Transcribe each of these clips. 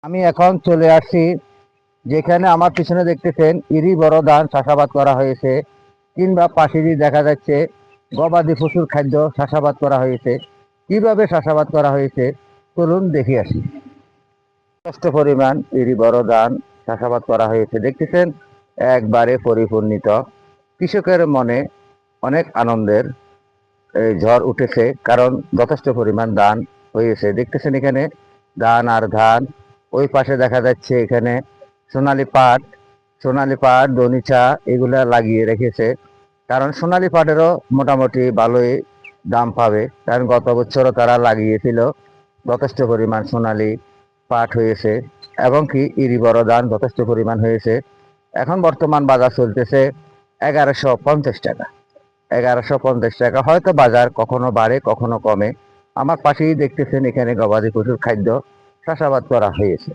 আমি এখন চলে আসছি যেখানে আমার পিছনে দেখতেছেন ইরি বড় ধান চাষাবাদ করা হয়েছে, কিংবা পাশেই দেখা যাচ্ছে গবাদি পশুর খাদ্য চাষাবাদ করা হয়েছে। কিভাবে চাষাবাদ করা হয়েছে চলুন দেখে আসি। যথেষ্ট পরিমাণ ইরি বড় ধান চাষাবাদ করা হয়েছে, দেখতেছেন একবারে পরিপূর্ণিত। কৃষকের মনে অনেক আনন্দের ঝড় উঠেছে, কারণ যথেষ্ট পরিমাণ ধান হয়েছে। দেখতেছেন এখানে ধান আর ধান। ওই পাশে দেখা যাচ্ছে এখানে সোনালী পাট দনিচা এগুলা লাগিয়ে রেখেছে, কারণ সোনালী পাটেরও মোটামুটি ভালোই দাম পাবে, কারণ গত বছরও তারা লাগিয়েছিল। যথেষ্ট পরিমাণ সোনালী পাট হয়েছে এবং কি ইরি বড় ধান যথেষ্ট পরিমাণ হয়েছে। এখন বর্তমান বাজার চলতেছে 1150 টাকা। 1150 টাকা, হয়তো বাজার কখনো বাড়ে কখনো কমে। আমার পাশেই দেখতেছেন এখানে গবাদি পশুর খাদ্য চাষাবাদ করা হয়েছে।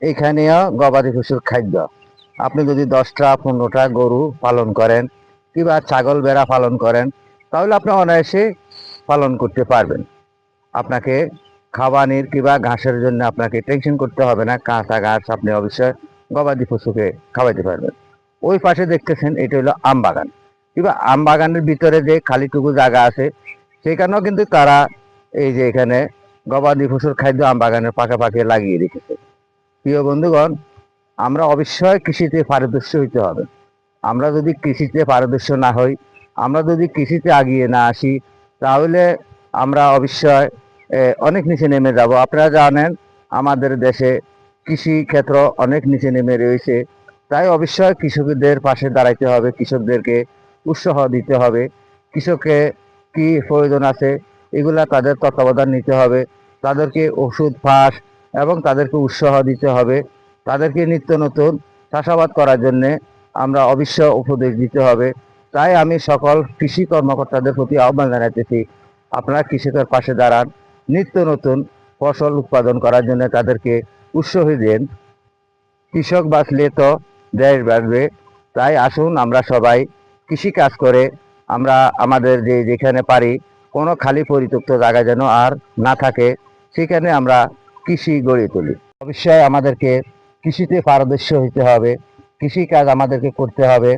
এখানেও গবাদি পশুর খাদ্য, আপনি যদি 10টা 15টা গরু পালন করেন কিংবা ছাগল ভেড়া পালন করেন, তাহলে আপনি অনায়াসে পালন করতে পারবেন। আপনাকে খাবানির কিংবা ঘাসের জন্য আপনাকে টেনশন করতে হবে না। কাঁচা ঘাস আপনি অবশ্যই গবাদি পশুকে খাওয়াইতে পারবেন। ওই পাশে দেখতেছেন এটা হলো আম বাগান, কিংবা আম বাগানের ভিতরে যে খালিটুকু জায়গা আছে সেখানেও কিন্তু তারা এই যে এখানে গবাদি পশুর খাদ্য আম বাগানের পাকে পাকে লাগিয়ে রেখেছে। প্রিয় বন্ধুগণ, আমরা অবশ্যই কৃষিতে পারদর্শী হইতে হবে। আমরা যদি কৃষিতে পারদর্শী না হই, আমরা যদি কৃষিতে আগিয়ে না আসি, তাহলে আমরা অবশ্যই অনেক নিচে নেমে যাব। আপনারা জানেন আমাদের দেশে কৃষি ক্ষেত্র অনেক নিচে নেমে রয়েছে। তাই অবশ্যই কৃষকদের পাশে দাঁড়াইতে হবে, কৃষকদেরকে উৎসাহ দিতে হবে। কৃষকে কি প্রয়োজন আছে এগুলা তাদের তত্ত্বাবধান নিতে হবে, তাদেরকে ওষুধ ফাঁস এবং তাদেরকে উৎসাহ দিতে হবে। তাদেরকে নিত্য নতুন চাষাবাদ করার জন্য আমরা অবশ্য উপদেশ দিতে হবে। তাই আমি সকল কৃষি কর্মকর্তাদের প্রতি আহ্বান জানাইতেছি, আপনারা কৃষকের পাশে দাঁড়ান, নিত্য নতুন ফসল উৎপাদন করার জন্য তাদেরকে উৎসাহ দেন। কৃষক বাঁচলে তো দেশ বাঁচবে। তাই আসুন আমরা সবাই কৃষি কাজ করে আমরা আমাদের যেখানে পারি কোনো খালি পরিত্যক্ত জায়গা যেন আর না থাকে, সেখানে আমরা কৃষি গড়ে তুলি। অবশ্যই আমাদেরকে কৃষিতে পারদর্শী হইতে হবে, কৃষি কাজ আমাদেরকে করতে হবে।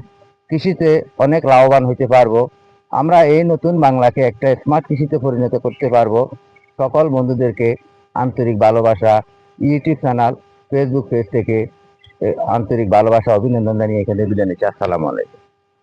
কৃষিতে অনেক লাভবান হইতে পারবো। আমরা এই নতুন বাংলাকে একটা স্মার্ট কৃষিতে পরিণত করতে পারবো। সকল বন্ধুদেরকে আন্তরিক ভালোবাসা। ইউটিউব চ্যানেল, ফেসবুক পেজ থেকে আন্তরিক ভালোবাসা অভিনন্দন জানিয়ে এখানে বিদায় নিচ্ছি। আসসালামু আলাইকুম।